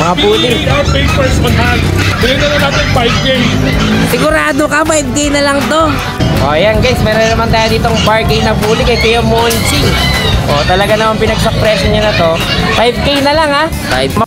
Mga bully. Without papers on hand. Bigyan na lang natin 5K. Sigurado ka, 5K na lang to. O ayan guys, meron naman tayo ditong bargain na bully kay Kuya Monching. O talaga naman pinagsak presyo niya na to. 5K na lang ha. 5.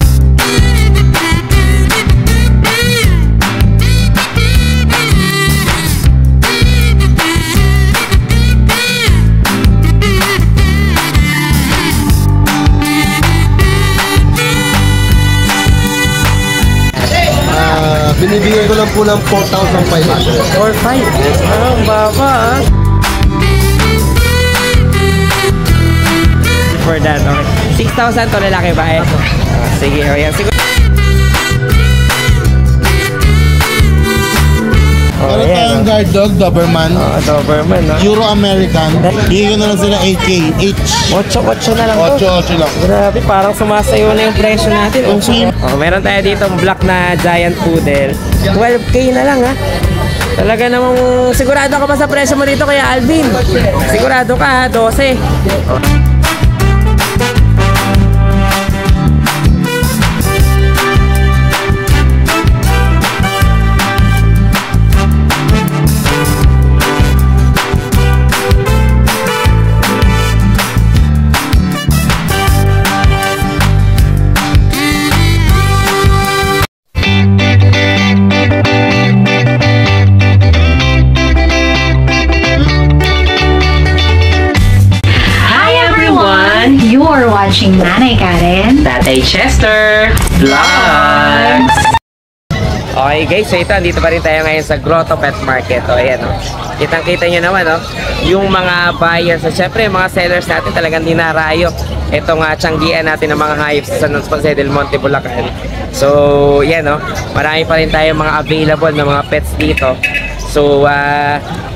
Binibigay ko lang po ng 4,500. 4,500. Ang baba ah. For that, okay. 6,000 to lalaki ba eh? Sige, o yan. Siguro. Meron tayong guard dog, Doberman. Doberman, no? Euro-American. Bigyan ko na lang sila 8K each. 8 na lang to. 8 lang. Grabe, parang sumasayo na yung presyo natin. Meron tayo dito black na giant poodle. 12K na lang ha. Talaga namang sigurado ka ba sa presyo mo dito kaya Alvin? Sigurado ka ha, 12. Watching Nanay Karen, Tatay Chester Vlogs. Okay guys, so ito, andito pa rin tayo ngayon sa Grotto Pet Market. O ayan o, kitang-kita nyo naman o, yung mga buyers at syempre yung mga sellers natin talagang dinarayo. Ito nga, tiyanggian natin ng mga hayop sa San Jose del Monte, Bulacan. So yan o, marami pa rin tayo mga available na mga pets dito. So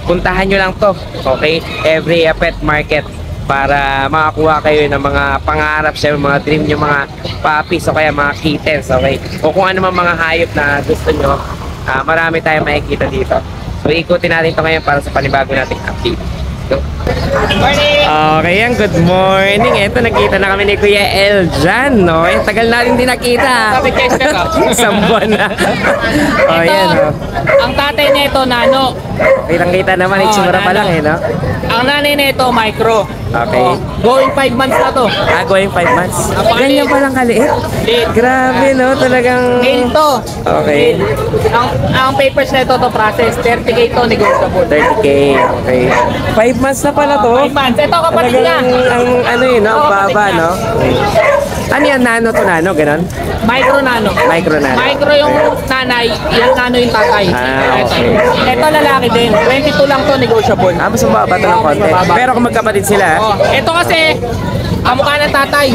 puntahan nyo lang to, okay, every pet market, para makakuha kayo ng mga pangarap, syempre mga dream nyo, mga puppies o kaya mga kittens, okay? O kung ano man mga hayop na gusto nyo, marami tayong makikita dito. So ikutin natin ito ngayon para sa panibago nating update. Go! Okay, yan, good morning. Ito, nakita na kami ni Kuya Eljan, no? Tagal natin din nakita. Sabi Chester ka? Isang buwan na. O, yan, no? Ang tatay niya ito, nano. Kitang-kita naman, itsura pa lang eh, no? Ang nanay na ito, micro. Okay. Going 5 months na to. Going 5 months. Ganyan pa lang kaliit. Liit. Grabe, no? Talagang... Mail to. Okay. Ang papers na ito, to process. 30K to, negotiable. 30K. Okay. 5 months na pala to. 5 months. Ito, kapatid niya. Ang ano yun, no? Baba, no? Ano yan? Nano to nano? Ganon? Micro nano. Micro nano. Micro yung nanay, yung nano yung tatay. Okay. Ito lalaki din. 22 lang to, negotiable. Mas mababa to ng konti. Pero kung magkapatid sila, ito kasi, kamukha ng tatay.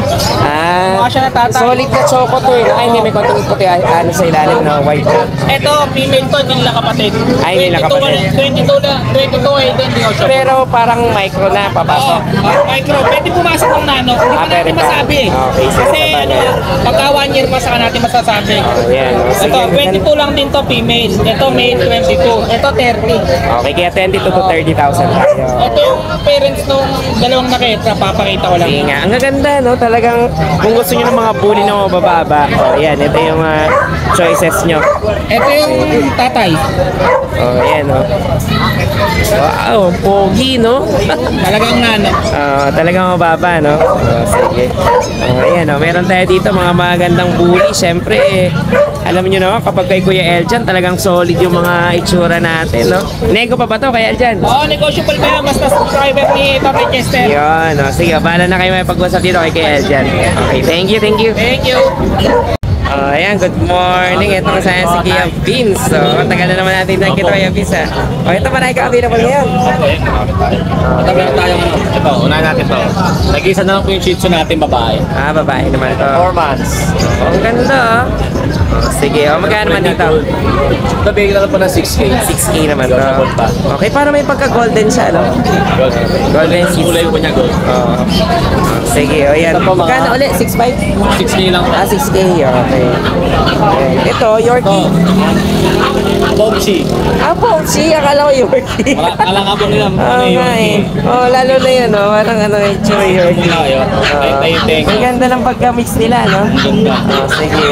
Mukha siya ng tatay. solid na choco to eh. Ay, hindi, may konting puti ano sa ilalim na white. Ito, female to, hindi nila kapatid. Ay, hindi nila kapatid. 22 eh, hindi ko siya. Pero parang micro na, papasok. Micro, pwede pumasok ng nano. Hindi pa natin masabi eh. Okay, kasi pagka 1 year pa saka natin masasabi. Yan. Ito, 22 lang din to, female. Ito, male, 22. Ito, 30. Okay, kaya 22 to 30,000 tayo. Ito yung parents nung dalawang nakita, papakita ko lang. Sige nga, ang gaganda, no? Talagang kung gusto nyo ng mga bully na mabababa, yan, ito yung choices nyo. Ito yung tatay. Yan, no? Wow, pogi, no? Talagang nano. Talagang mababa, no? Sige. Ayan, no? Meron tayo dito mga magandang bully. Siyempre, alam nyo naman, kapag kay Kuya Eljan, talagang solid yung mga itsura natin, no? Nego pa ba to, Kuya Eljan? Oo, negotiable pa yan. Basta subscriber ni Tatay Chester. Yun, no? Sige, bahala na kayo may pag-usap dito kay Kuya Eljan. Okay, thank you, thank you. Thank you. Ayan, good morning. Ito kasama si Kuya Vince. So, tagal na naman natin nakita Kuya Vince, ha? O, ito pa na ikaw available ngayon. Tabi na tayo. Ito, unahin natin to. Nag-isa na lang po yung shih tzu natin, babae. Babae naman ito. 4 months. Ang ganda, Sige, magkano naman dito? Ito, bigyan na lang po ng 6K. 6K naman to. Gold pa. Okay, para may pagka-golden siya, no? Gold. Golden Kulay po niya gold. Sige, o yan. Ito po, mga- Magkano ulit? 6.5? 6K lang po. 6K, okay. Ito, Yorkie. Bomchi. Pomchi, akala ko Yorkie. Akala ka po nila, Oo nga eh. Oh, lalo na yun, no? Parang ano, itsura Yorkie. Ang ganda ng pagka-mix nila, no? Sige.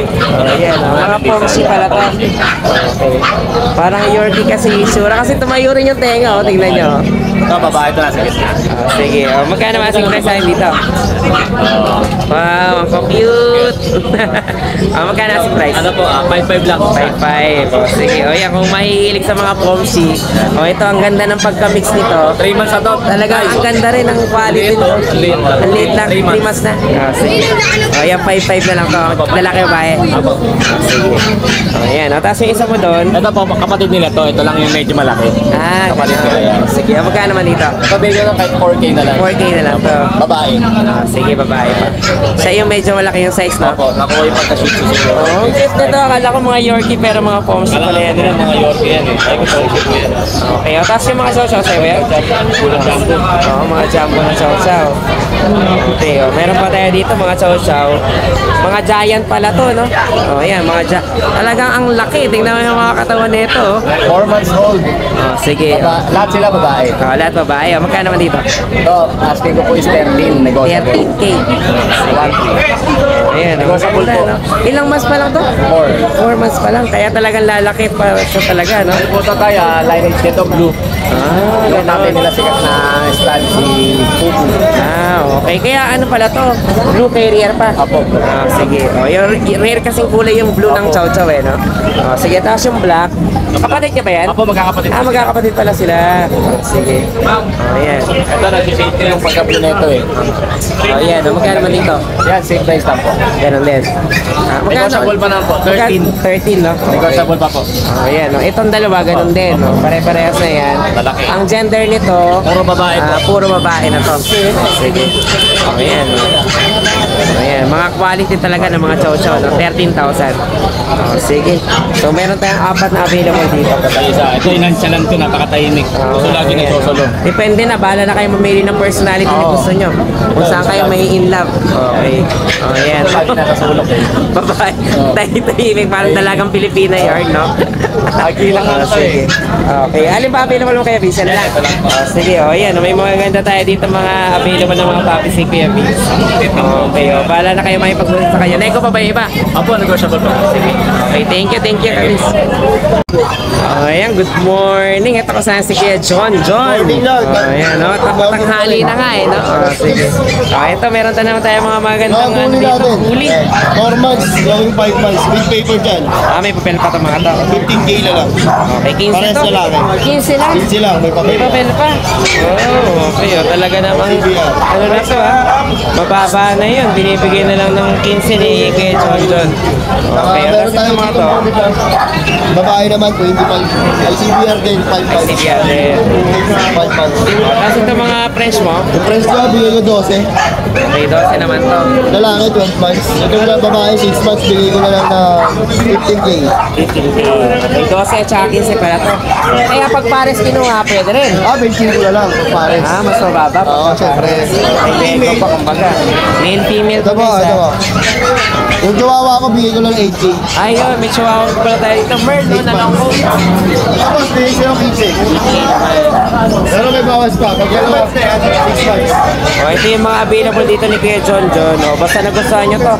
Ayan, mga Pomchi pala to. Okay. Parang Yorkie kasi itsura. Kasi tumayo rin yung tenga, tingnan nyo. Ito, babae ito nasa gitna. Sige, magkano asking price natin dito? Wow, ang cute. Magkano asking price? Ano po, 5.5 lang. 5.5. Sige, o yan, kung mahihilig sa mga Pomchi, ito, ang ganda ng pagka-mix nito. 3 months na to. Talaga, ang ganda rin ng quality nito. Ang liit lang, 3 months na. Sige. O yan, 5.5 na lang to. Lalaki o bae? Sige. O yan, tapos yung isa mo doon. Ito po, kapatid nila to. Ito lang yung medyo malaki. Kapatid nila yan. Sige, magkano naman dito? Ito, bigyan na kahit 4K na lang. 4K na lang to. Babae. Sige, babae pa. Siya yung medyo malaki yung size, no? Opo, nakuha yung pagka-shoot sa siguro. Oh, ang cute nito. Akala ko mga Yorkie pero mga Pomchi Alam pala ko yan. nila mga Yorkie yan eh. Ay, ko Yorkie po yan. Okay, tapos yung mga chow-chow sa'yo ba yan? Kulang jumbo. Oo, mga jumbo na chow-chow. Okay, meron pa tayo dito mga chow-chow. Mga giant pala to, no? Oh, yan, talagang ang laki. Tingnan mo yung mga katawan nito. 4 months old. Sige. Lahat sila babae. Lahat babae. Magkano naman dito? Ito, asking ko po is 13. Negotiable. 13K. 1.3. Ayan, Negotiable po. no? Ilang months pa lang to? 4 months pa lang. Kaya talagang lalaki pa siya talaga, no? Ito tayo, lineage nito blue. Yung natin Ganun. nila sikat na stud si Pupu. Okay. Kaya ano pala to? Blue carrier pa? Apo. Sige. Yung rare kasing kulay yung blue ng chow chow eh, no? Sige, tapos yung black. Kapatid niya ba yan? Apo, magkakapatid. Magkakapatid pala sila. Sige. Ayan. Ito, nag-shade yung pagka-blue nito eh. Ayan. Magkano man dito? Yan, same price lang po. Ganun din. Negotiable pa naman po, 13. 13, no? Negotiable pa po. Ayan, no? Itong dalawa, ganun din, no? Pare-parehas na yan. Lalaki. Ang gender nito, Puro babae po. puro babae na to. Sige. Ayan. Ayan, mga quality talaga ng mga chow-chow, no? 13,000. Sige. So, meron tayong 4 na available dito. Ito, inansalan ko, napakatahimik. Gusto lagi Ayan. nagsusolo. Depende na, bahala na kayo mamili ng personality na gusto nyo. Kung saan kayo may in love. Okay. Ayan. Lagi nakasulok eh. Babae. Tahimik, parang dalagang Pilipina yard, no? Lagi lang ano to eh. Sige. Okay. Alin pa available mo kaya, Vince? Ano lang? Sige, yan. May mga ganda tayo dito, mga available ng mga papi si Kuya Vince. Okay, bahala na kayo makipag-usap sa kanya. Neko pa ba yung iba? Apo, negotiable pa. Sige. Okay, thank you, Kamis. Ayan, good morning. Ito ko sana si Kuya John. Ayan, no? Tanghali na nga eh, no? Sige. Ito, meron naman tayo mga magandang Mga huli dito. natin. Huli. 4 months, going 5 months. Big paper dyan. May papel pa ito mga to. 15K na lang. Okay, 15 Parehas to. na lang eh. 15 lang. 15 lang, may papel. May papel pa. Oh, okay. Talaga namang, ano na to mababa na yun. Binibigay na lang ng 15 ni Kuya John. Okay, Meron tapos tayo ito mga to. babae naman, 25. ICBR din, 5 months. ICBR din. 5 months. Tapos ito mga French mo. Yung price ko, bigay ko 12. Okay, 12 naman to. Lalaki, 12 months. Ito na babae, 6 months, bigay ko na lang na 15K. 15K. Okay, 12 at saka 15 pala to. Kaya pag pares kinuha, pwede rin. 25 ko na lang, pares. Mas mababa. Oo, syempre. Female pa kumbaga. Male, female Ito to po, guys, ito po. ah. Yung chihuahua ko, bigay ko lang 8K. Ayun, may chihuahua pala tayo dito. Merl, no? Nanong ko. Tapos, bigay ko lang 15. Pero may bawas pa. Pag yan lang, 6 months. O, ito yung mga available dito ni Kuya John. O, basta nagustuhan nyo to.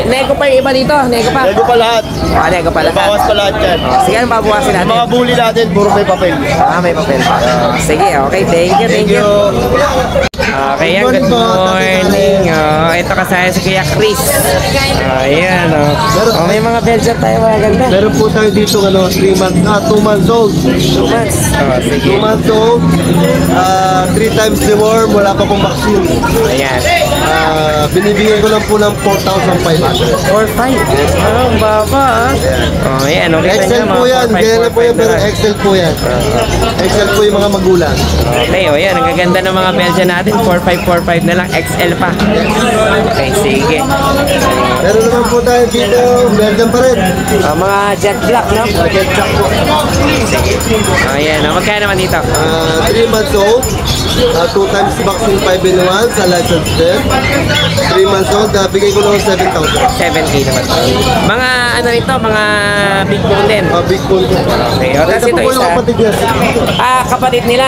Nego pa yung iba dito. Nego pa. Lego pa lahat. Nego pa May bawas lahat. pa lahat yan. Sige, ano babawasin Yung natin? mga bully natin, puro may papel. May papel pa. Sige, okay. Thank you. Okay, yan. Good morning. Ito kasaya si Kuya Chris. Ayan, may mga Belgian tayo mga ganda. Meron po tayo dito, 3 months, 2 months old. 2 months. Sige. 2 months old, 3 times deworm, wala pa pong vaccine. Ayan. Binibigay ko lang po ng 4,500. 4-5. Ang baba. Ayan. Okay, Excel po yan, ganyan na po yan, pero Excel po yan. Excel po yung mga magulang. Okay, yan. Ang gaganda ng mga Belgian natin. natin, 4545 na lang, XL pa. Okay, sige. Meron naman po tayo dito, Belgium pa rin. Mga jet black, no? Jet black po. Ayan, magkano naman dito? 3 months old. 2 times vaccine 5 in 1 sa license din. 3 months old, bigay ko lang 7,000. 7K naman. Mga ano rito, mga big bone din. Big bone po. Okay, o tapos ito Ito po yung isa. kapatid niya. Kapatid nila,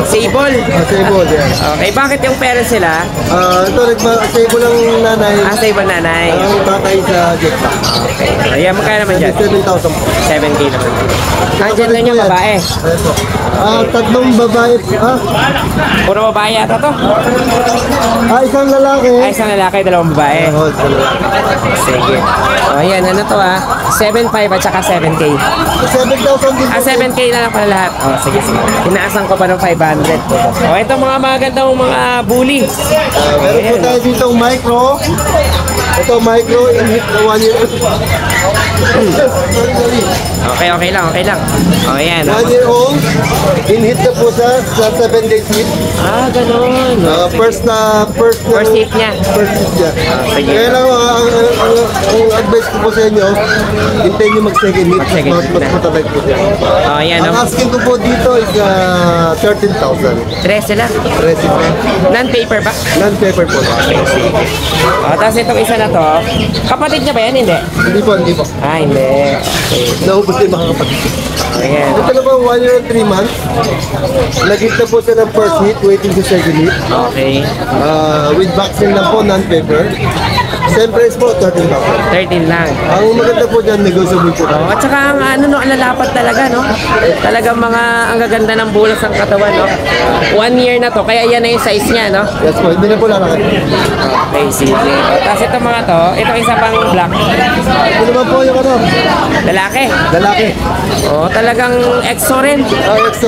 sable. Sable, yan. Okay, bakit yung parents sila? Ito, sable lang nanay. Sable nanay. Ang tatay sa jet black. Okay, ayan, magkano naman dyan? 7,000 po. 7K naman. Ang gender niya, babae. Ito. Tatlong babae. Puro babae yata to. Isang lalaki. Isang lalaki, dalawang babae. Isang lalaki. Sige. O, ayan, ano to 7.5 at saka 7K. 7,000 din. 7K na lang pala lahat. O, sige, sige. Inaasan ko pa ng 500. O, ito mga magandang mga bully. Meron po tayo dito micro. Ito micro, in-hit na 1 year old. Okay, okay lang, okay lang. O, ayan. 1 year old. In-hit na po sa 7 days hit. Ganun. First hit niya. First hit niya. sige. Kaya lang, ang advice ko po sa inyo, hintayin nyo mag-second hit. Mag-second hit Mas na. matatag po siya. O, ayan. Ang asking ko po dito is 13,000. 13 lang. Recipe. Non-paper ba? Non-paper po. O, tapos itong isa na to, kapatid niya ba yan? Hindi. Hindi po, hindi po. Hindi. Okay. Naubos din mga kapatid. Ayan. Ito na po, 1 year and 3 months. Nag-hit na po siya ng first hit, waiting sa second hit. Okay. With vaccine lang po, non-paper. Same price po, 13,000. 13 lang. Ang maganda po dyan, negotiable po. At saka ang ang lalapat talaga, no? Talagang ang gaganda ng bulas ng katawan, no? 1 year na to, kaya yan na yung size niya, no? Yes po, hindi na po lalakad. Okay, sige. Tapos ito mga to, itong isa pang black. Ito naman po yung Lalaki. lalaki. Talagang exo rin. EXO.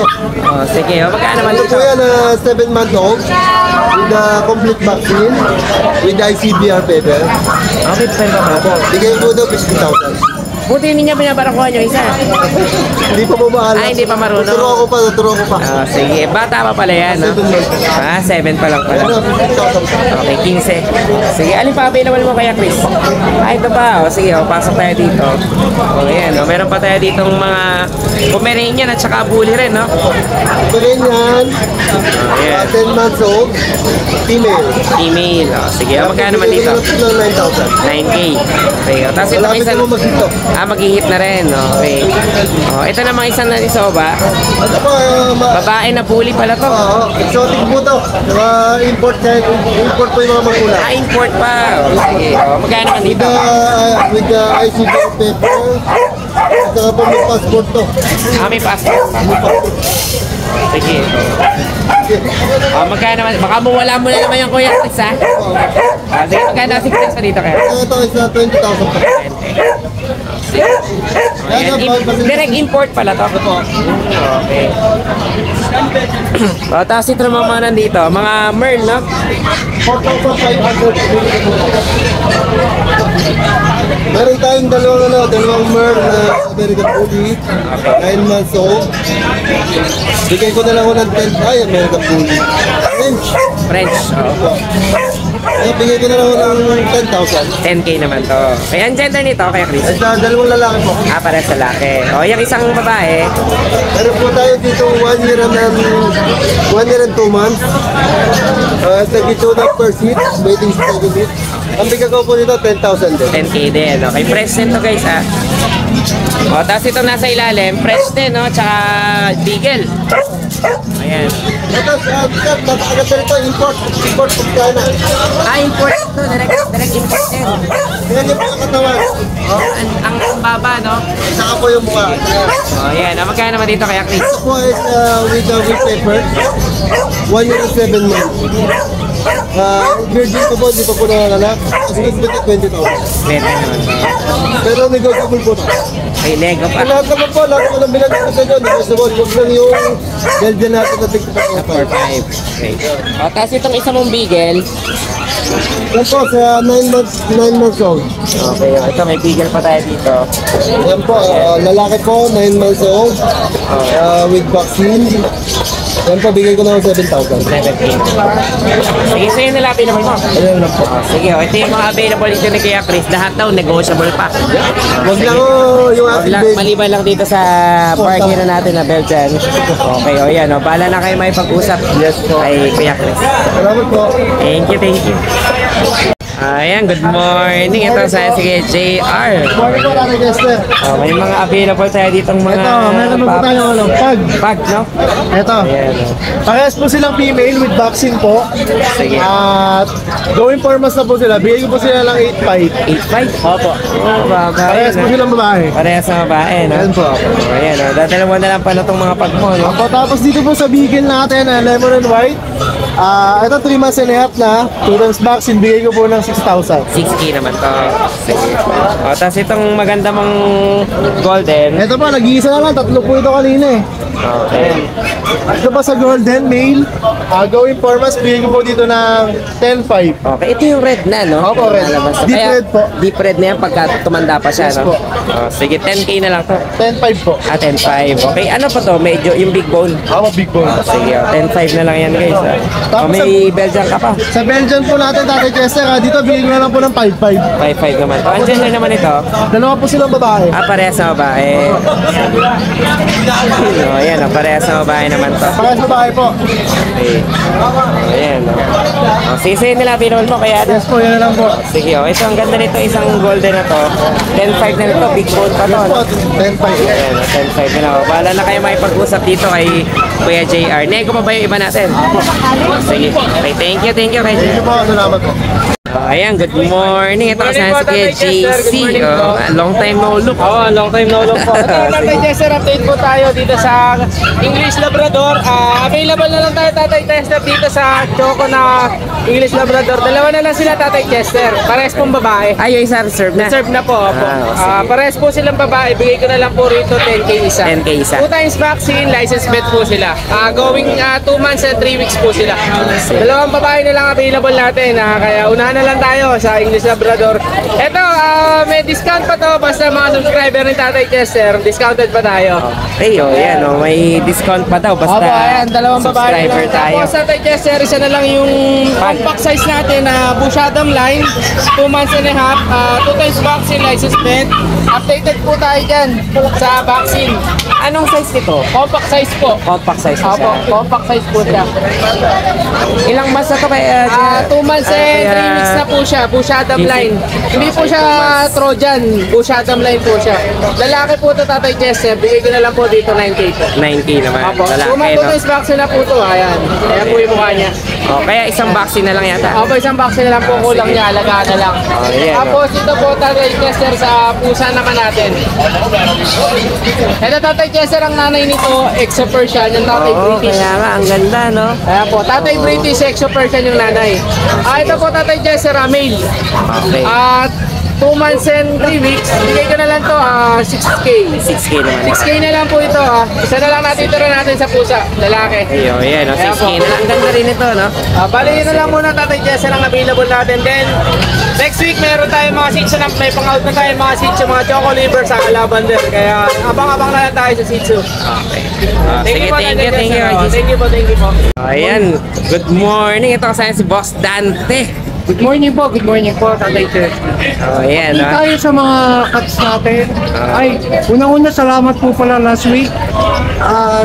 Sige, magkano naman Ito po dito? yan, 7 months old. With the complete vaccine. With the ICBR paper. Okay, pero Bigay po daw 50,000. buti hindi niya binabarakuhan yung isa. Hindi pa po maalam. Hindi pa marunong. Tuturo ko pa. Sige, bata pa pala yan, no? 7 pa lang pala. Ano, 50,000. Okay, 15. Sige, alin pa available mo kaya, Chris? Ito pa. Sige, pasok tayo dito. Ayan, meron pa tayo dito mga Pomeranian at saka bully rin, no? Ito rin yan. 10 months old. Female. Email. Sige, magkano naman dito? Ito 9,000. 9K. Okay, tapos ito Malapit isa. na mo maghito. Mag-hit na rin. Okay. Ito namang isang na isoba. Ito po, Babae na bully pala to. exotic po ito. Import po yung mga magulang. Import pa. Sige. Magkano naman dito? With the ICB paper. At saka po may passport to. May passport. Sige. Magkano naman? Baka mawala mo na naman yung Kuya Chris, ha? Sige, magkano si Chris pa dito kaya? Ito is 20,000 pa. Ayan, direct import pala to. Okay. Tapos ito naman mga nandito, mga Merl, no? 4,500. Meron tayong dalawang Merl na American Bully. 9 months old. Bigay ko na lang ako ng 10. Ay, American Bully. French. Bigay ko na lang ako ng 10,000. 10K naman to. Kaya ang gender nito, kaya Chris? At dalawang lalaki po. Para sa laki. Yung isang babae, Meron po tayo dito 1 year and 2 months. Sa dito na first hit, waiting sa second hit. Ang bigay ko po dito 10,000 din. 10K din. Okay, fresh din to guys, ha? Tapos ito nasa ilalim, fresh din, no? Tsaka Beagle. Ayan. Ito, napakaganda nito, import from China. Import to. Direct import din. Tingnan niyo po yung katawan. Ang baba, no? Saka po yung mukha. Ayan. Magkano naman dito kaya Chris? Ito po is with the paper. 1 year and 7 months. Virgin ko po, hindi pa po nanganak. Kasi nagbitin 20,000. Pwede naman to. Pero negotiable po. May Lego pa. Lahat naman po, lahat ko lang binagay ko sa inyo. Negotiable. Huwag lang yung Belgian natin na tignan ko. 4-5. Okay. Tapos itong isa mong Beagle. Yan po, sa 9 months old. Okay. Ito may Beagle pa tayo dito. Yan po, lalaki po, 9 months old. With vaccine. Yan po, bigay ko na ng 7,000. 17. Sige, sa'yo nila available mo. Ayan lang po. Sige, ito yung mga available dito ni Kuya Chris. Lahat daw negotiable pa. Huwag lang yung ating big. Maliban lang dito sa parking na natin na Belgian. Okay, o yan. O, bahala na kayo may pag-usap. Yes po. Kay Kuya Chris. Salamat po. Thank you, thank you. Ayan, good morning. Ito sa sige JR. Morning po, Tatay Chester. Oh, may mga available tayo ditong mga Ito, meron po tayo pag. pag, no? Ito. Ayan. Parehas po silang female with vaccine po. Sige. At going for mas na po sila. Bigay ko po sila lang 8,500. 8.5? Opo. Oh, babae. Parehas po silang babae. Parehas na babae, no? Ayan po. Oh, ayan, no? Dadalawa na lang pala itong mga pag mo, no? Opo, tapos dito po sa Beagle natin, lemon and white. Ito 3 months and a half na. 2 times vaccine, bigay ko po ng 6,000. 6K naman to. Sige. O, tapos itong maganda mong golden. Ito po, nag-iisa na lang. 3 po ito kanina eh. Okay. Ito pa sa golden male. Going for mas, bigay ko po dito ng 10,500. Okay, ito yung red na, no? Opo, red. Lalabas na. Deep Kaya, red po. Deep red na yan pagka tumanda pa siya, Yes no? po. Oh, sige, 10K na lang to. 10,500 po. 10.5. Okay, ano pa to? Medyo yung big bone. Ako, big bone. Sige, 10.5 na lang yan, guys. Tapos May Belgian ka pa. Sa Belgian po natin, Tatay Chester, dito bigay ko na lang po ng 5,500. 5.5 naman to. Ang gender naman ito? Dalawa po silang babae. Parehas na babae. O, ayan, parehas na babae naman to. Parehas babae po. Okay. Ayan, o. Sige, nila available mo, kaya Yes po, yan na lang po. sige, ito ang ganda nito, isang golden na to. 10.5 na nito, big bone pa to. Yes po, No? 10,500. Ayan, 10.5 na lang. Bahala na kayo makipag-usap dito kay Kuya JR. Nego pa ba yung iba natin? Sige. Okay, thank you, Kuya Thank you JR. po, salamat po. Ayan, good morning. Ito kasi Morning po, si Kuya Tatay Chester. JC. Good morning po. Long time no look. Oo, long time no look po. Ito Tatay Chester, update po tayo dito sa English Labrador. Available na lang tayo Tatay Chester dito sa Choco na English Labrador. Dalawa na lang sila Tatay Chester. Parehas pong babae. Ay, yung isa reserve na. Serve na po. Opo. sige. Parehas po silang babae. Bigay ko na lang po rito 10K isa. 10K isa. 2 times vaccine, license vet po sila. Going 2 months and 3 weeks po sila. Dalawang babae na lang available natin. Kaya unahan na lang tayo sa English Labrador. Ito, may discount pa to. Basta mga subscriber ni Tatay Chester, discounted pa tayo. Okay, yan, may discount pa daw. Basta Opo, ayan, dalawang babae na subscriber lang. tayo. Tapos Tatay Chester, isa na lang yung compact size natin na Bushadam line. 2 months and a half. 2 times vaccine, license vet. Updated po tayo dyan sa vaccine. Anong size nito? Compact size po. Compact size na Opo, siya. compact size po siya. Ilang months na to ba? 2 months and 3 weeks na po siya. Bushadam line. Hindi po siya Trojan. Bushadam line po siya. Lalaki po ito Tatay Chester. Bigay ko na lang po dito 9K po. 9K naman. Opo. Lalaki, 2 months no? times vaccine na po ito. Ayan. Ayan po yung mukha niya. Oh, kaya isang vaccine na lang yata. Opo, isang vaccine na lang po kulang niya. Alagaan na lang. yeah, Tapos ito po Tatay Chester sa pusa naman natin. Ito Tatay Chester ang nanay nito. Exo Persian. Yung Tatay Oo, British. kaya nga, ang ganda, no? Ayan po, Tatay British, Exo Persian yung nanay. Ito po Tatay Chester, male. Okay. At 2 months and 3 weeks, bigay ko na lang to 6K. 6K naman. 6K na lang po ito Isa na lang natin tira natin sa pusa, lalaki. Ayun, yan, no? Ayan 6K po. na lang. Ang ganda rin ito, no? Bali yun na lang muna Tatay Jessa ang available natin. Then, next week meron tayong mga sitio na may pang-out na tayo mga sitio, mga choco liver sa Calabander. Kaya abang-abang na lang tayo sa sitio. Okay. Thank you po, Tatay thank Jessa. you. Thank you po, thank you po. Ayan, good morning. Ito kasi si Boss Dante. Good morning po, Tatay Chester. Oh, ayan, Hindi no? tayo sa mga cuts natin. Ay, unang-una salamat po pala last week.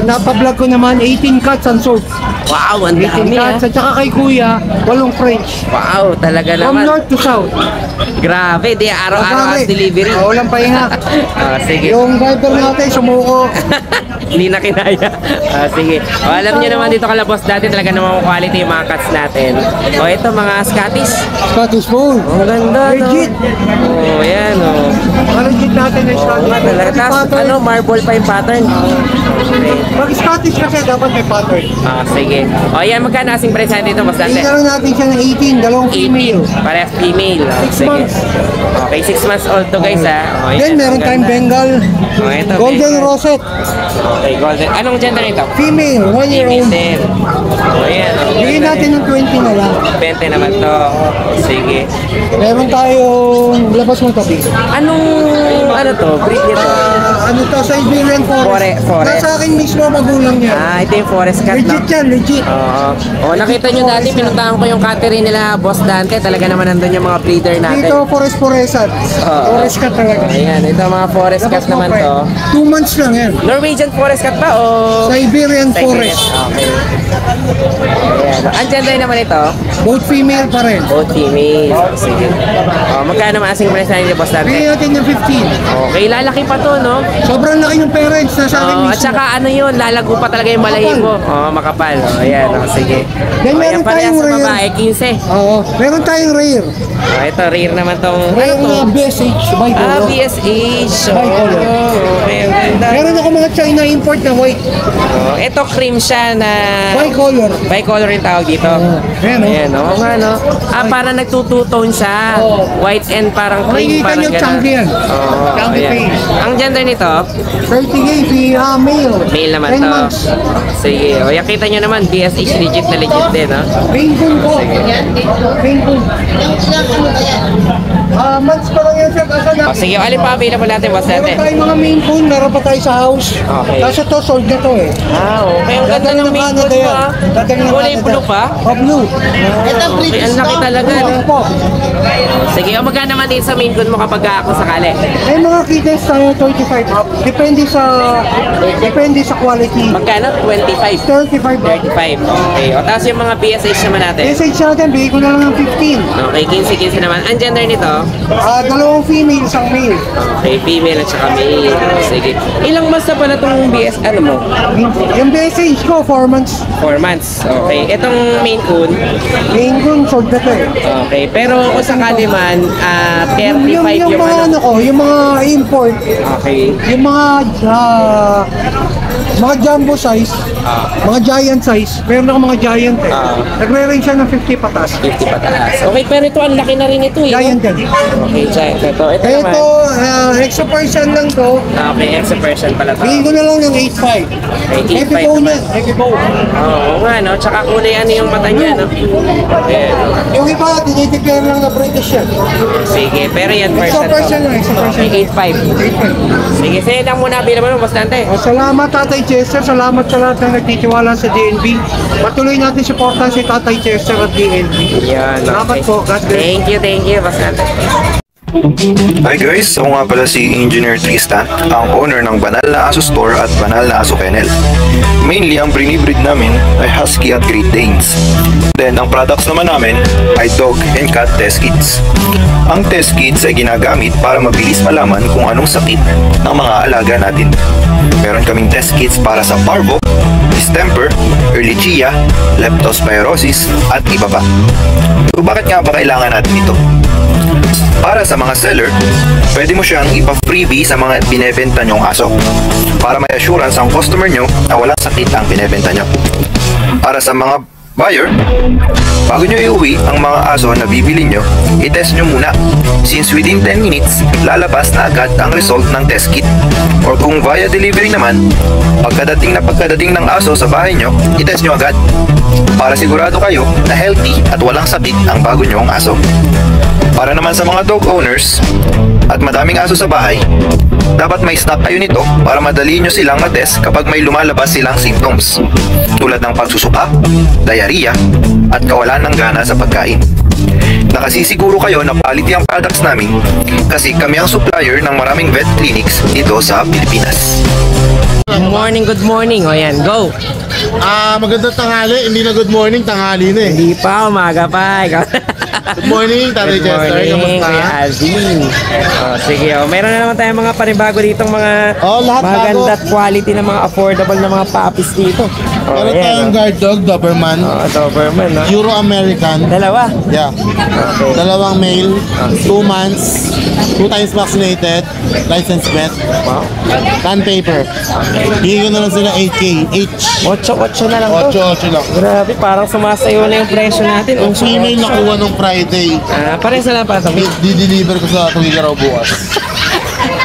Napablog ko naman 18 cuts and sold. Wow, ang 18 dami, cuts. At saka kay Kuya, 8 French. Wow, talaga From naman. north to south. Grabe, di araw-araw ang delivery. Walang pahinga. Sige. Yung driver natin sumuko. Hindi na kinaya. Sige. Alam niyo naman dito kala Boss Dante, talaga naman quality yung mga cuts natin. Ito mga Scottish. Scottish Fold. Ang ganda, no? Legit. Oh, yan, oh. Legit natin yung Oo Scottish nga, talaga. Fold. Tapos, marble pa yung pattern. Okay. Pag Scottish kasi dapat may pattern. Sige. Yan, magkano asing price natin dito, Boss Dante? Tingnan natin siya ng 18, dalawang female. Parehas female. 6 months. Okay, 6 months old to guys, ha. Then meron tayong Bengal. Ito, Golden Bengal. Rosette. Okay, golden. Anong gender nito? Female, 1 year Female old. din. O, yan. Bigyan natin ng 20 na lang. 20 naman to. Sige. Meron tayong labas mo tabi. Anong, ano to? Breed nito? Ano to, Siberian Forest. Forest. Nasa akin mismo magulang niya. Ito yung forest cat, no? Legit yan, legit. Oo. Nakita nyo dati, pinuntahan ko yung cattery nila, Boss Dante. Talaga naman nandun yung mga breeder natin. Dito, Forestan. Forest cat talaga. Ayan, ito mga forest cat naman to. 2 months lang yan. Norwegian forest cat ba o? Siberian Forest. Okay. Ayan. Ang gender naman ito? Both female pa rin. Both female. Sige. Magkano naman asing price na Boss Dante? Bigyan natin ng 15. Okay, lalaki pa to, no? Sobrang laki ng parents na sa akin mismo. At saka ano yun, lalago pa talaga yung balahibo. Makapal. Ayan, sige. Then meron parehas tayong sa rare. babae, 15. Oo. Meron tayong rare. Ito, rare naman tong... Rare Ano to? na BSH bicolor. BSH. Bicolor. Okay, ang ganda. Meron ako mga China import na white. Ito, cream siya na... Bicolor. Bicolor yung tawag dito. Ayan, oh. Ayan, oo nga, no? Parang nagtututone siya. White and parang cream. Makikita Parang niyo ganun. chunky yan. Chunky ayan. face. Ang gender nito? 30K, male. Male naman 10 to. months. Sige, yan kita nyo naman, BSH legit na legit din, no? Main Coon po. Main Coon. Months pa lang yan sir. Asa na? Sige, alin pa available natin, boss Meron natin? tayong mga Main Coon. Meron pa tayo sa house. Okay. Kaso to, sold na to eh. Okay, ang ganda ng main Canada food mo, yan. Dadali ng Kulay Canada. blue pa? Oh, blue. Okay, ang laki talaga, no? Po. Sige, magkano naman din sa main food mo kapag ako sakali? Eh mga kittens tayo 35 up. Depende sa quality. Magkano? 25. 35 up. 35. Okay. O, tapos yung mga BSH naman natin. Message natin, bigay ko na lang ng 15. Okay, 15 naman. Ang gender nito? Dalawang female, isang male. Okay, female at saka male. Sige. Ilang months na pala itong BS, ano mo? Yung message ko, 4 months. 4 months. Okay. Itong main coon. Main gun, sold na to eh. Okay. Pero kung sakali man, 35 yung mga ano. yung mga import, Okay. yung mga jumbo size, mga giant size, meron ako mga giant eh. Nagre-range siya ng 50 patas. 50 pataas. Okay, pero ito, ang laki na rin ito eh. Giant yan. Okay, giant. Ito naman. Ito, extra person lang to. Okay, extra person pala to. Bigay ko na lang ng 8.5. Okay, 8.5 Heavy bone naman. yan, heavy bone. Oo nga, no? Tsaka kulay ano yung mata niya, no? Ayan. Yung iba, dinideclare lang na British yan. Sige, pero yan Extra person person to. lang, extra person. Okay, 8.5. Sige, sa'yo lang muna available mo, Boss Dante. Salamat Tatay Chester, salamat sa lahat na nagtitiwala sa DNB. Patuloy natin supportan si Tatay Chester at DNB. Yan, Salamat okay. po, God bless. Thank you, Boss Dante. Hi guys, ako nga pala si Engineer Tristan, ang owner ng Banal na Aso Store at Banal na Aso Kennel. Mainly, ang binibreed namin ay Husky at Great Danes. Then, ang products naman namin ay Dog and Cat Test Kits. Ang test kits ay ginagamit para mabilis malaman kung anong sakit ng mga alaga natin. Meron kaming test kits para sa parvo, distemper, ehrlichia, leptospirosis, at iba pa. So, bakit nga ba kailangan natin ito? Para sa mga seller, pwede mo siyang ipa-freebie sa mga binebenta nyong aso para may assurance ang customer nyo na walang sakit ang binebenta nyo. Para sa mga buyer, bago nyo iuwi ang mga aso na bibili nyo, i-test nyo muna. Since within 10 minutes, lalabas na agad ang result ng test kit. Or kung via delivery naman, pagkadating ng aso sa bahay nyo, i-test nyo agad. Para sigurado kayo na healthy at walang sakit ang bago nyong aso. Para naman sa mga dog owners at madaming aso sa bahay, dapat may stock kayo nito para madali nyo silang matest kapag may lumalabas silang symptoms tulad ng pagsusuka, diarrhea, at kawalan ng gana sa pagkain. Nakasisiguro kayo na quality ang products namin kasi kami ang supplier ng maraming vet clinics dito sa Pilipinas. Good morning. O yan, go. Magandang tanghali. Hindi na good morning, tanghali na eh. Hindi pa, umaga pa. Good morning, Tatay Good Chester. morning, Kamusta? Kuya Alvin. Sige, meron na naman tayong mga panibago ditong mga Lahat maganda bago. at quality na mga affordable na mga puppies dito. Meron tayong guard dog, Doberman. Doberman, no? Euro-American. Dalawa. Yeah. Okay. Dalawang male, 2 months, 2 times vaccinated, license vet, Wow. can paper. Bigyan na lang sila 8K each. 8 na lang to. 8 lang. Grabe, parang sumasayo na yung presyo natin. Yung female nakuha nung Friday, Pares na lang pa ito. di-deliver ko sa Tugigaraw bukas.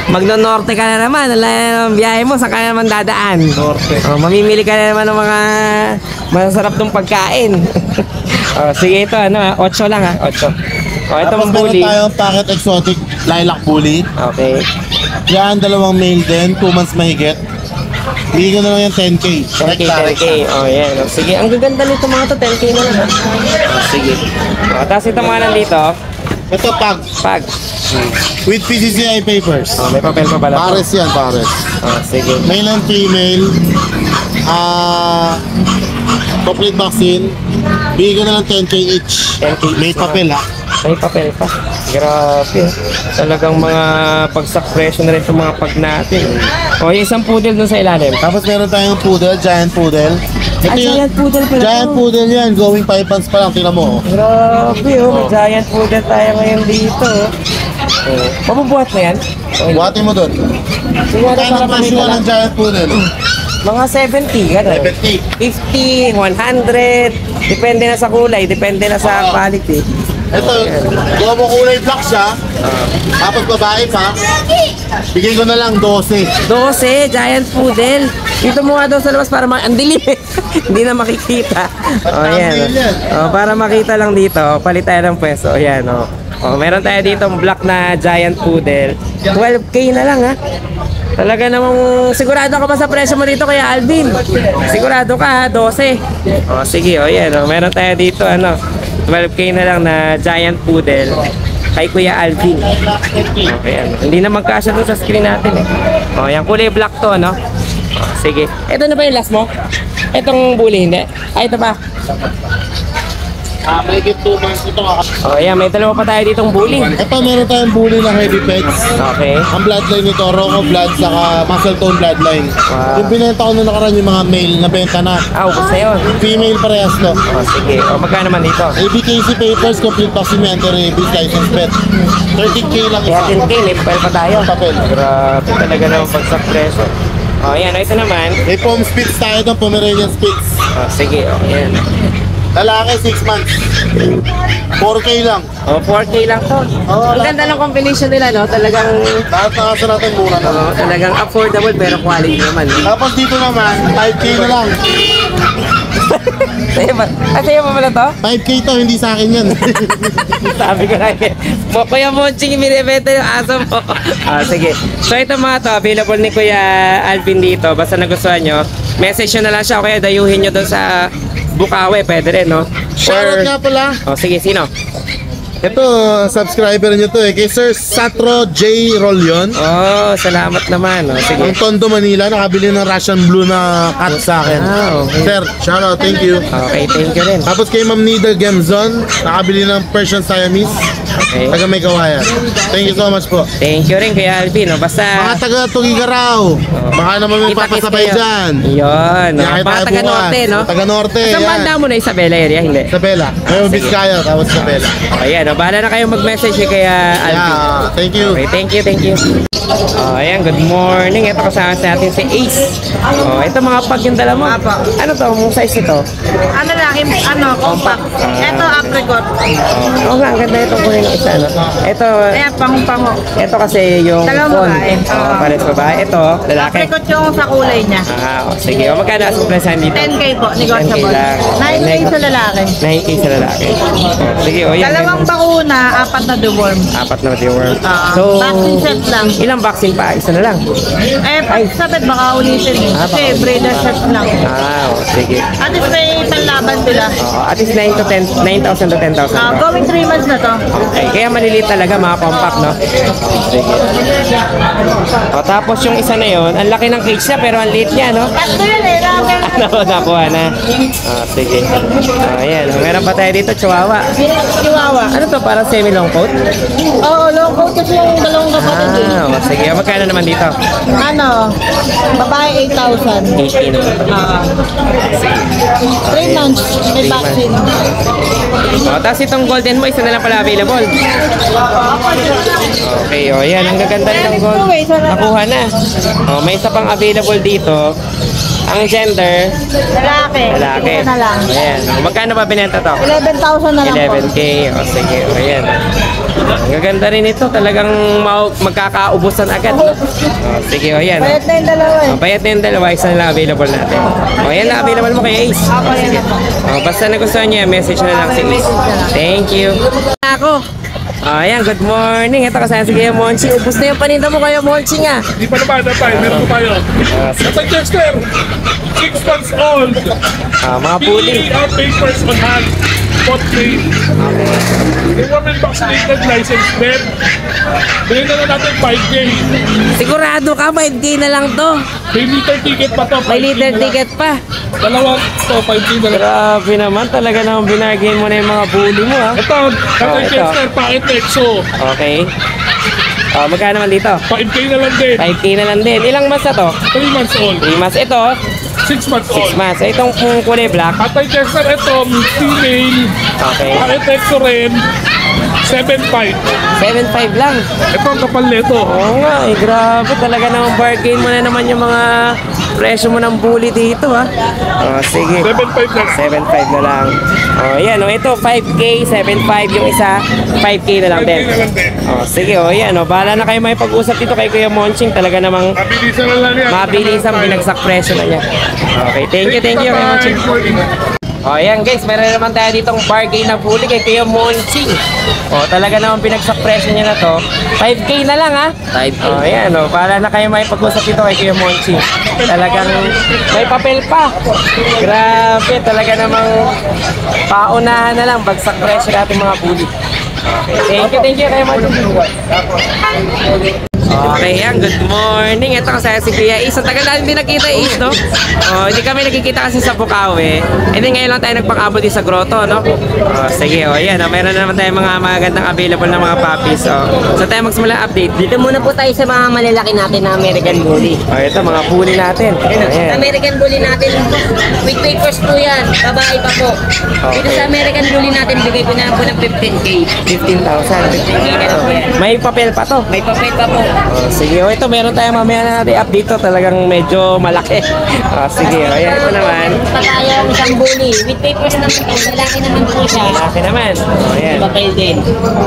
magno-norte ka na naman. Ang biyahe mo, saan ka na naman dadaan? Norte. Mamimili ka na naman ng mga masasarap ng pagkain. Sige, ito, 8 lang ha, 8. Ito Tapos mong meron bully. tayong packet exotic lilac bully. Okay. Yan, 2 male din, 2 months mahigit. Bigyan ko na lang yung 10K. 10K, 10K. Yan. Sige, ang gaganda nito mga to, 10K na lang ha. Sige. Tapos ito mga nandito, Ito pag, pag. with PCCI papers. May papel pa pala to. Pares yan, pares. Sige. Male and female. Complete vaccine. Bigyan ko na lang 10K each. 10K each. May papel ha. May papel pa. Grabe. Talagang mga pagsak presyo na rin itong mga pag natin. Yung isang poodle dun sa ilalim. Tapos meron tayong poodle, giant poodle. Ito yung Giant poodle pala giant to. poodle yan, going 5 months pa lang, tingnan mo. Grabe may giant poodle tayo ngayon dito. Mabubuhat na yan? Buhatin mo dun. Siguro Kaya para ng presyo makita ng giant poodle. mga 70, gano'n. 70. 50, 100. Depende na sa kulay, depende na sa quality. Ito, kung mo kulay black siya, tapos babae pa, bigyan ko na lang 12. 12, giant poodle. Dito mo nga daw sa labas para ang dilim eh. Hindi na makikita. Yan. Para makita lang dito, palit tayo ng pwesto. Ayan, meron tayo dito black na giant poodle. 12K na lang ha. Talaga namang sigurado ka ba sa presyo mo dito kaya Alvin? Sigurado ka ha, 12. Sige, yan. Meron tayo dito 12K na lang na giant poodle kay Kuya Alvin. Okay, hindi na magkasya doon sa screen natin eh. Yan kulay black to, no? Sige. Ito na ba yung last mo? Itong bully, hindi? Ito pa. May get 2 months ito nga. Yan, may dalawa pa tayo ditong bully. Ito, meron tayong bully na heavy pets. Okay. Ang bloodline nito, Rocco blood, saka muscle tone bloodline. Wow. Yung binenta ko nung nakaraan yung mga male na benta na. Ubus na yun. Female parehas to. Sige. Magkano naman dito? ABKC papers, complete vaccine, anti-rabies, license pet. 13K lang Kaya isa. 10K, may papel pa tayo. Papel. Grabe talaga naman pagsak presyo. Yan, ito naman. May foam spits tayo doon, Pomeranian spits. Sige, yan. Lalaki, 6 months. 4K lang. 4K lang to. Ang ganda ng combination nila, no? Talagang Lahat na kaso natin mura na. talagang affordable pero quality naman. Tapos dito naman, 5K na lang. Sa'yo pa pala to? 5K to, hindi sa akin yan. Sabi ko lang eh. Kuya Monching, binibenta yung aso mo. Sige. So ito mga to, available ni Kuya Alvin dito. Basta nagustuhan nyo, message nyo na lang siya o kaya dayuhin nyo doon sa Bukawi. Pwede rin, no? Shoutout nga pala. Sige, sino? Ito, subscriber nyo to kay Sir Satro J. Rolyon. Salamat naman. Sige. Ang Tondo, Manila, nakabili ng Russian Blue na cat sa akin. Okay. Sir, shoutout, thank you. Okay, thank you rin. Tapos kay Ma'am Nida Gemzon, nakabili ng Persian Siamese. Okay. Taga may kawayan. Thank you so much po. Thank you rin, Kuya Alvin. Basta Mga taga Tugigaraw, baka naman may kita-kits papasabay kayo. dyan. Yun. Kaya Mga tayo taga bukas. Norte, no? Taga Norte, Saan yan. banda mo na Isabela area? Hindi. Isabela. Ngayon, Vizcaya, tapos Isabela. Ayan, bahala na kayo mag-message kay Kuya Alvin. Yeah, thank you. Okay, thank you, thank you. Ayan, good morning. Ito kasama sa atin si Ace. Ito mga pag yung dala mo. Ano to? Mong size ito? Ano lang, compact. Ito, apricot. Oo nga, ang ganda itong kunin ng isa, no? Ito, Ayan, pango-pango. ito kasi yung Dalawang babae. pares babae. Ito, lalaki. Apricot yung sa kulay niya. Sige. Magkano ang present dito? 10K po, negotiable. 10K lang. 9K sa lalaki. 9K sa lalaki. Sige, yan. Dalawang bakuna, 4 na deworm. 4 na deworm. Vaccine set lang. Ilang vaccine pa? Isa na lang. Pag sabit, baka ulitin. Kasi breeder set lang. Sige. At least may panlaban sila. At least 9,000 to 10,000. Going 3 months na to. Okay, kaya maliliit talaga, mga compact, no? Sige. Tapos yung isa na yon, ang laki ng cage niya pero ang liit niya, no? Tatlo yun eh, ramen. Nakuha na. Sige. Ayan, meron pa tayo dito, Chihuahua. Chihuahua. Ano to, parang semi-long coat? Oo, long coat kasi yung dalawang kapatid eh. Sige. Magkano naman dito? Ano? Babae 8,000. 18. 3 months, may vaccine. Tapos itong golden mo, isa na lang pala available. Okay, yan. Ang gaganda ng gold. Nakuha na. May isa pang available dito. Ang gender, Lalaki. lalaki. Isa na lang. Ayan. Magkano ba binenta to? 11,000 na lang po. 11K. Sige. Ayan. Ang gaganda rin ito. Talagang magkakaubusan agad. No? Sige, o yan. Bayad na yung dalawa eh. Bayad na yung dalawa. Isa na lang available natin. O yan lang available mo kay Ace. Sige. Basta nagustuhan niya, message na lang si Ace. Thank you. Ako. Ayan, good morning. Ito kasama si Kuya Monching. Ubus na yung paninda mo, Kuya Monching ah. Hindi pa naman, meron ko tayo. Sa Chester, 6 months old. Mga puli. Papers on hand. Spot clean. Yung women vaccinated license plate. Bilhin na natin 5K. Sigurado ka, 5K na lang to. May liter ticket pa to. May liter ticket pa. Dalawang to, 5K na lang. Grabe naman, talaga naman binargain mo na yung mga bully mo ha. Ito, sa Chester, packet Nexo. Okay. Magkano naman dito? 5K na lang din. 5K na lang din. Ilang months na to? 3 months old. 3 months. Ito, 6 months 6 old. months. Itong kulay black. At ang Chester, ito, female. Okay. Packet Nexo rin. 7.5. 7.5 lang. Ito ang kapal nito. Oo nga, grabe. Talaga naman bargain mo na naman yung mga presyo mo ng bully dito ha. Sige. 7.5 lang. 7.5 na lang. Yan. Ito 5K, 7.5 yung isa. 5K na lang din. 5K na lang din. Sige, yan. Bahala na kayo may pag-usap dito kay Kuya Monching. Talaga namang Mabilisan na lang yan. mabilis ang binagsak presyo na niya. Okay, thank you, Kuya Monching. Ayan guys, meron naman tayo ditong bargain na bully kay Kuya Monching. Talaga naman pinagsak presyo niya na to. 5K na lang ha. 5K. Ayan para na kayo may pag-usap dito kay Kuya Monching. Talagang may papel pa. Grabe, talaga namang paunahan na lang bagsak presyo natin mga bully. Okay, thank you Kuya Monching. Okay, yan. Good morning. Ito kasi si Kuya Ace. Ang tagal natin din nakita Ace, no? Hindi kami nagkikita kasi sa Bukawi. And then ngayon lang tayo nagpang-abot din sa grotto, no? Sige, yan. Meron na naman tayo mga magandang available na mga puppies. So tayo magsimula update. Dito muna po tayo sa mga malalaki natin na American Bully. Ito, mga bully natin. Ayan. American Bully natin, with papers po yan, babae pa po. Dito sa American Bully natin, bigay ko na po ng 15K. 15,000. May papel pa to. May papel pa po. Sige, ito meron tayong mamaya na natin update to. Talagang medyo malaki. Sige, ayan ito naman. Pa tayong isang bully. With papers naman po, lalaki naman po siya. Malaki naman. Ayan. Papel din.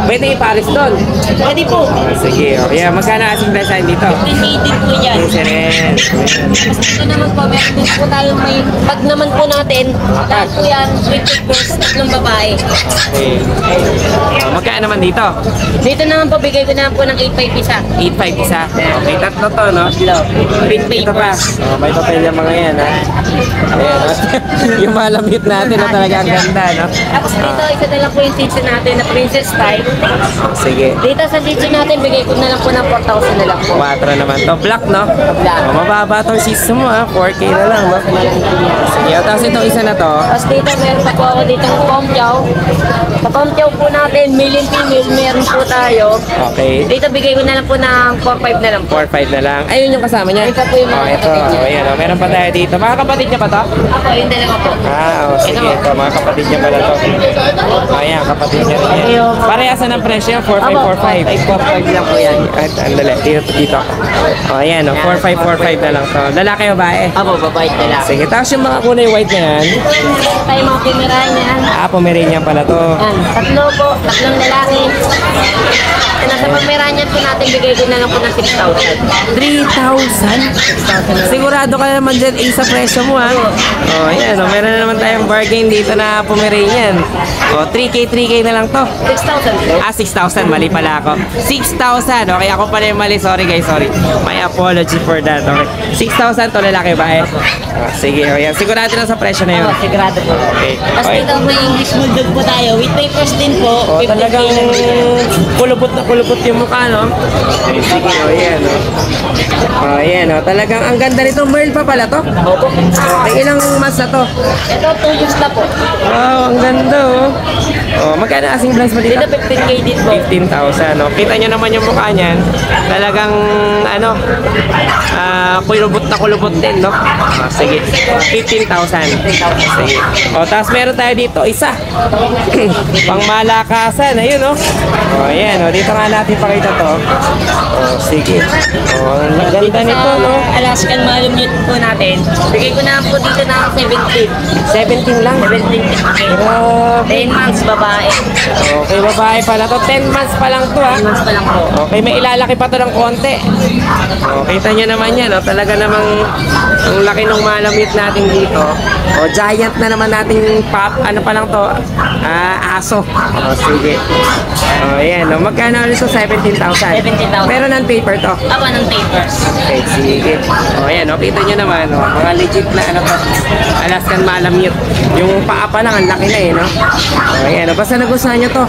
Pwede iparis doon. Pwede po. Sige, ayan. Magkano asing design dito? 15K din po yan. Ito naman po, meron din po tayong may pag naman po natin. Lahat po yan, with papers, tatlong babae. Okay. Magkano naman dito? Dito naman po, bigay ko na po ng 8.5 isa. 8.5 isa. Okay, tatlo to, no? With Ito pa. papers. May papel yung mga yan, ha? Ayan, ha? Yung malamit natin na talaga ang ganda, no? Tapos dito, isa na lang po yung season natin na princess style. Sige. Dito sa season natin, bigay ko na lang po ng 4,000 na lang po. 4 naman to. Black, no? Black. Mababa tong season mo, ha? 4K na lang, no? Sige, tapos itong isa na to. Tapos dito, meron pa po ako dito ng Pom Chow. Sa Pom Chow po natin, male and female, meron po tayo. Okay. Dito, bigay ko na lang po ng 4,500 na lang po. 4.5 na lang. Ayun yung kasama niya. Ito po yung mga ito. kapatid niya. Ayan, meron pa tayo dito. Mga kapatid niya pa to? Ako, yung dalawa po. Sige. Ito, mga kapatid niya pala to. Ayan, kapatid niya rin yan. Parehasan ng presyo, 4.545. 4,500 lang po yan. At andali, dito. Ayan, 4.545 na lang to. Lalaki o babae? Ako, babae na lang. Sige, tapos yung mga kulay white na yan. Ito tayo mga pimirahan yan. Pomeranian pala to. Yan, tatlo po, tatlong lalaki. Nasa Pomeranian po natin, bigay ko na lang po ng 6,000. 3,000? Sigurado ka naman dyan sa presyo mo ha. Ayan, meron na naman tayong bargain dito na Pomeranian. 3K na lang to. 6,000 po. 6,000. Mali pala ako. 6,000. Okay, ako pala yung mali. Sorry guys, sorry. My apology for that. Okay. 6,000 to lalaki ba eh? Sige, ayan. Sigurado na sa presyo na yun. Sigurado po. Okay. Tapos dito may English Bulldog po tayo. With papers din po. Talagang kulubot na kulubot yung mukha, no? Sige, ayan, no? Ayan, no? Talagang ang ganda nito. Merl pa pala to? Opo. Okay, ilang months na to? Ito, 2 years na po. Wow, ang ganda, oh. Magkano asing price mo dito? Dito 15K din po. 15,000, no? Kita nyo naman yung mukha niyan. Talagang, kulubot din, no? Sige, 15,000. Sige. Tapos meron tayo dito, isa. Pangmalakasan, ayun, no? Ayan, dito nga natin pakita to. Sige. Ang ganda nito, no? Alaskan Malamute po natin. Bigay ko na po dito na 7K 17 lang. 17 okay. Grabe. 10 months babae. Okay, babae pala to. 10 months pa lang to, ha? 10 months pa lang po. Okay, may ilalaki pa to ng konti. Kita nyo naman yan, no? Talaga namang ang laki ng malamute natin dito. Giant na naman nating pop. Ano pa lang to? Aso. Sige. Ayan, no? Magkano ulit to? 17,000. 17,000. Meron ng paper to. Aba ng papers. Okay, sige. Ayan, no? Kita nyo naman, no? Mga legit na ano to. Alaskan malamute. Yung paa pa lang, ang laki na eh, no? Ayan, no? Basta nagustuhan nyo to,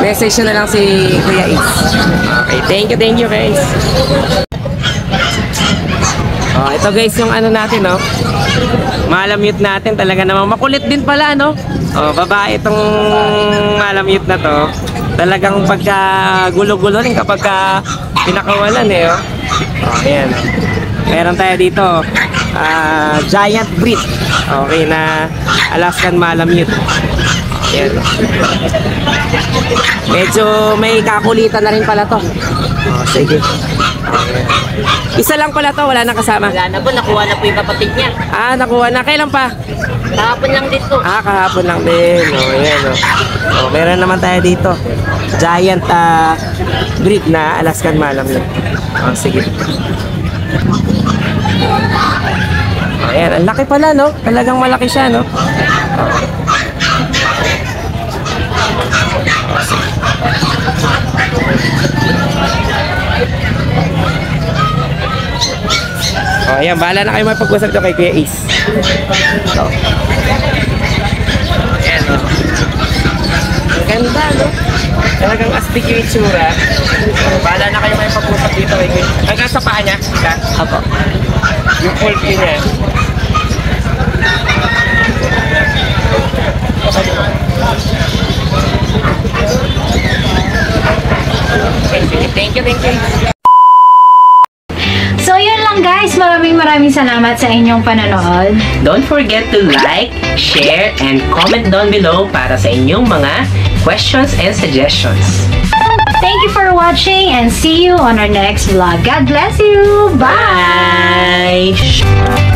message nyo na lang si Kuya Ace. Okay, thank you guys. Ito guys yung ano natin, no? Malamute natin, talaga namang makulit din pala, no? Babae itong malamute na to. Talagang pagka gulo-gulo rin kapag pinakawalan eh, oh. Ayan, oh. Meron tayo dito giant breed. Okay, na Alaskan malamute. Ayan. Medyo may kakulitan na rin pala to. Sige. Isa lang pala to, wala nang kasama. Wala na po, nakuha na po yung kapatid niya. Nakuha na. Kailan pa? Kahapon lang dito. Kahapon lang din. Ayan, meron naman tayo dito. Giant breed na Alaskan malamute. Sige. Ayan, ang laki pala, no? Talagang malaki siya, no? Ayan, bahala na kayo mapag-usap ito kay Kuya Ace. Ayan, no? Ang ganda, no? Talagang astig yung itsura. Bahala na kayo mapag-usap dito kay Kuya Ace. Hanggang sa paa niya? Apo. Yung full view niya. Thank you. So yun lang guys, maraming salamat sa inyong panonood. Don't forget to like, share, and comment down below para sa inyong mga questions and suggestions. Thank you for watching and see you on our next vlog. God bless you! Bye! Bye!